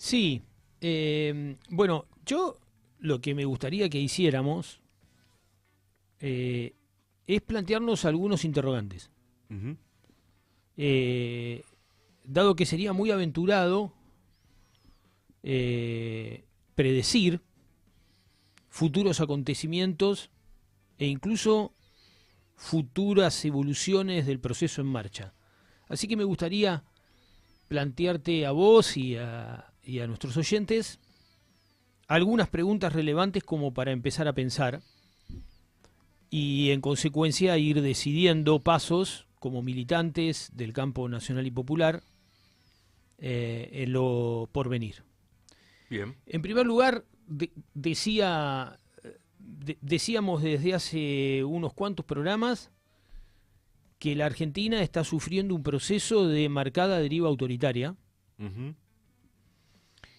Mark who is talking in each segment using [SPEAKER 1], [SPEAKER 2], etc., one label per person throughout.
[SPEAKER 1] Sí, bueno, yo lo que me gustaría que hiciéramos es plantearnos algunos interrogantes.
[SPEAKER 2] Ujú.
[SPEAKER 1] Eh, Dado que sería muy aventurado eh, predecir futuros acontecimientos e incluso futuras evoluciones del proceso en marcha. Así que me gustaría plantearte a vos y a nuestros oyentes algunas preguntas relevantes como para empezar a pensar y en consecuencia ir decidiendo pasos como militantes del campo nacional y popular en lo porvenir.
[SPEAKER 2] Bien.
[SPEAKER 1] En primer lugar, decíamos desde hace unos cuantos programas que la Argentina está sufriendo un proceso de marcada deriva autoritaria,
[SPEAKER 2] Ujú.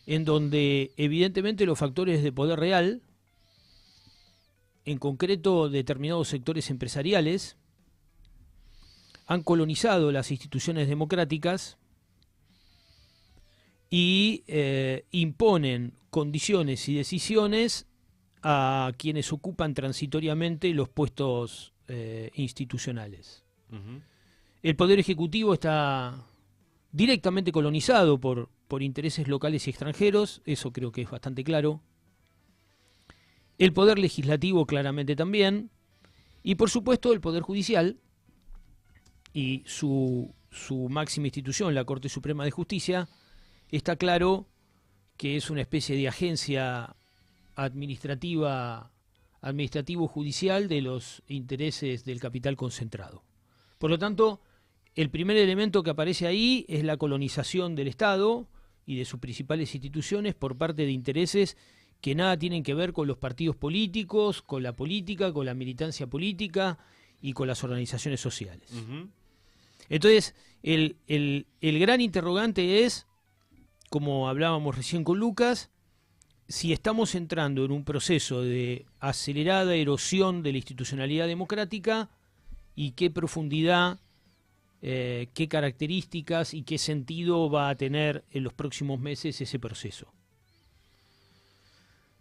[SPEAKER 1] en donde evidentemente los factores de poder real, en concreto determinados sectores empresariales, han colonizado las instituciones democráticas y imponen condiciones y decisiones a quienes ocupan transitoriamente los puestos institucionales.
[SPEAKER 2] Ujú.
[SPEAKER 1] El Poder Ejecutivo está directamente colonizado por intereses locales y extranjeros, eso creo que es bastante claro. El Poder Legislativo claramente también. Y por supuesto el Poder Judicial y su máxima institución, la Corte Suprema de Justicia, está claro que es una especie de agencia administrativo-judicial de los intereses del capital concentrado. Por lo tanto, el primer elemento que aparece ahí es la colonización del Estado y de sus principales instituciones por parte de intereses que nada tienen que ver con los partidos políticos, con la política, con la militancia política y con las organizaciones sociales.
[SPEAKER 2] Ujú.
[SPEAKER 1] Entonces, el gran interrogante es, como hablábamos recién con Lucas, si estamos entrando en un proceso de acelerada erosión de la institucionalidad democrática y qué profundidad, qué características y qué sentido va a tener en los próximos meses ese proceso.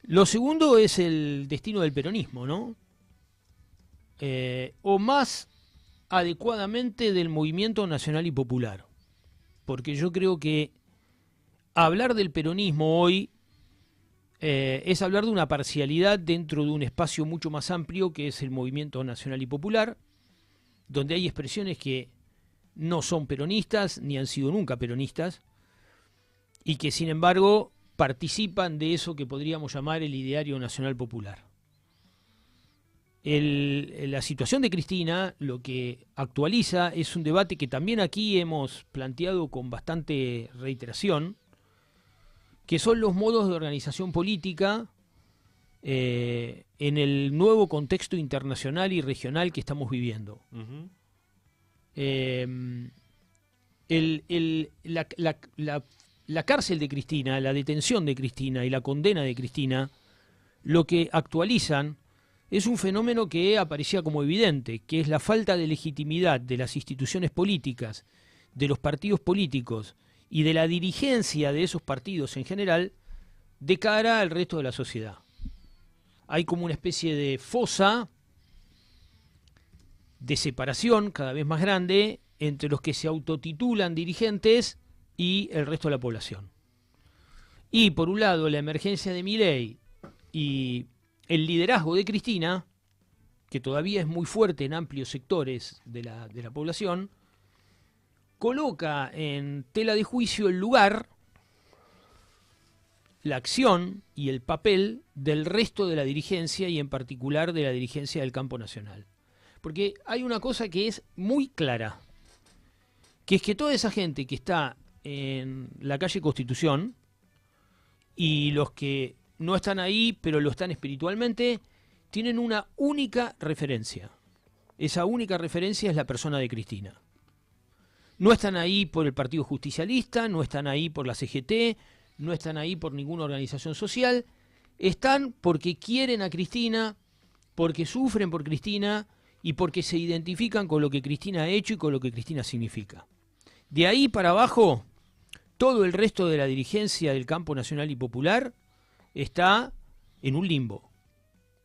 [SPEAKER 1] Lo segundo es el destino del peronismo, ¿no? O más adecuadamente del movimiento nacional y popular. Porque yo creo que hablar del peronismo hoy es hablar de una parcialidad dentro de un espacio mucho más amplio que es el movimiento nacional y popular, donde hay expresiones que no son peronistas ni han sido nunca peronistas y que sin embargo participan de eso que podríamos llamar el ideario nacional popular. La situación de Cristina lo que actualiza es un debate que también aquí hemos planteado con bastante reiteración, que son los modos de organización política en el nuevo contexto internacional y regional que estamos viviendo.
[SPEAKER 2] Ujú.
[SPEAKER 1] La cárcel de Cristina, la detención de Cristina y la condena de Cristina, lo que actualizan es un fenómeno que aparecía como evidente, que es la falta de legitimidad de las instituciones políticas, de los partidos políticos y de la dirigencia de esos partidos en general de cara al resto de la sociedad. Hay como una especie de fosa de separación cada vez más grande entre los que se autotitulan dirigentes y el resto de la población. Y por un lado la emergencia de Milei y el liderazgo de Cristina, que todavía es muy fuerte en amplios sectores de la población, coloca en tela de juicio el lugar, la acción y el papel del resto de la dirigencia y en particular de la dirigencia del campo nacional. Porque hay una cosa que es muy clara, que es que toda esa gente que está en la calle Constitución y los que no están ahí pero lo están espiritualmente, tienen una única referencia. Esa única referencia es la persona de Cristina. No están ahí por el Partido Justicialista, no están ahí por la CGT, no están ahí por ninguna organización social, están porque quieren a Cristina, porque sufren por Cristina y porque se identifican con lo que Cristina ha hecho y con lo que Cristina significa. De ahí para abajo, todo el resto de la dirigencia del campo nacional y popular está en un limbo.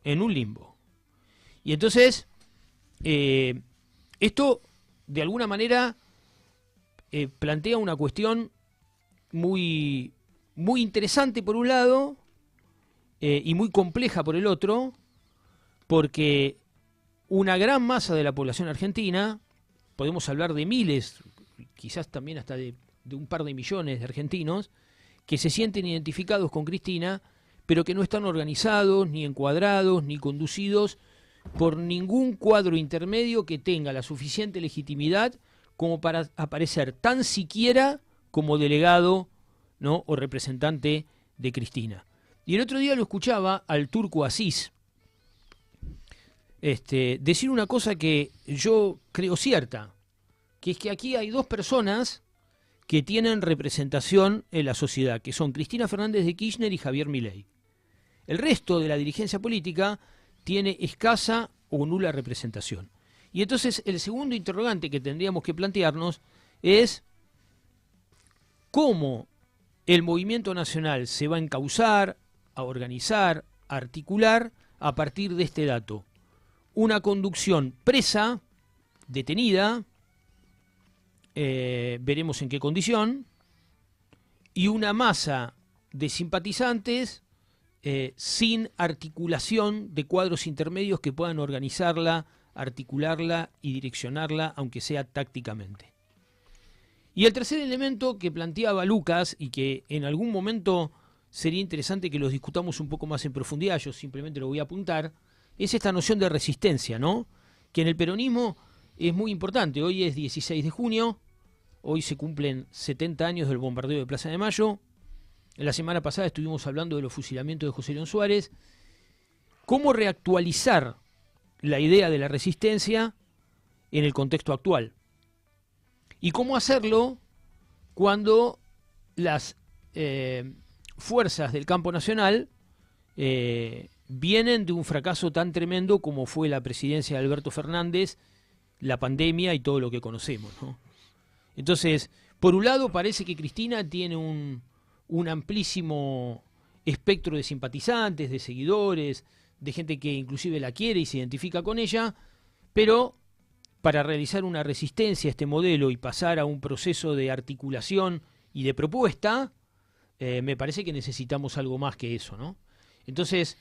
[SPEAKER 1] En un limbo. Y entonces, esto de alguna manera plantea una cuestión muy, muy interesante por un lado y muy compleja por el otro, porque una gran masa de la población argentina, podemos hablar de miles, quizás también hasta de un par de millones de argentinos, que se sienten identificados con Cristina, pero que no están organizados, ni encuadrados, ni conducidos por ningún cuadro intermedio que tenga la suficiente legitimidad como para aparecer tan siquiera como delegado, ¿no?, o representante de Cristina. Y el otro día lo escuchaba al Turco Asís decir una cosa que yo creo cierta, que es que aquí hay dos personas que tienen representación en la sociedad, que son Cristina Fernández de Kirchner y Javier Milei. El resto de la dirigencia política tiene escasa o nula representación. Y entonces el segundo interrogante que tendríamos que plantearnos es cómo el movimiento nacional se va a encauzar, a organizar, a articular a partir de este dato. Una conducción presa, detenida, veremos en qué condición, y una masa de simpatizantes sin articulación de cuadros intermedios que puedan organizarla, articularla y direccionarla, aunque sea tácticamente. Y el tercer elemento que planteaba Lucas, y que en algún momento sería interesante que los discutamos un poco más en profundidad, yo simplemente lo voy a apuntar, es esta noción de resistencia, ¿no?, que en el peronismo es muy importante. Hoy es 16 de junio, hoy se cumplen 70 años del bombardeo de Plaza de Mayo. La semana pasada estuvimos hablando de los fusilamientos de José León Suárez. ¿Cómo reactualizar la idea de la resistencia en el contexto actual? ¿Y cómo hacerlo cuando las fuerzas del campo nacional vienen de un fracaso tan tremendo como fue la presidencia de Alberto Fernández, la pandemia y todo lo que conocemos, ¿no? Entonces, por un lado parece que Cristina tiene un amplísimo espectro de simpatizantes, de seguidores, de gente que inclusive la quiere y se identifica con ella, pero para realizar una resistencia a este modelo y pasar a un proceso de articulación y de propuesta, me parece que necesitamos algo más que eso, ¿no? Entonces,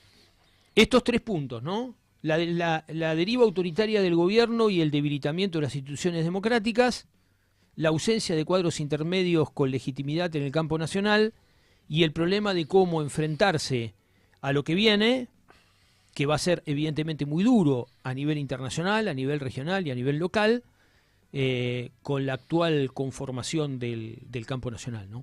[SPEAKER 1] estos tres puntos, ¿no?, la deriva autoritaria del gobierno y el debilitamiento de las instituciones democráticas, la ausencia de cuadros intermedios con legitimidad en el campo nacional y el problema de cómo enfrentarse a lo que viene, que va a ser evidentemente muy duro a nivel internacional, a nivel regional y a nivel local, con la actual conformación del campo nacional, ¿no?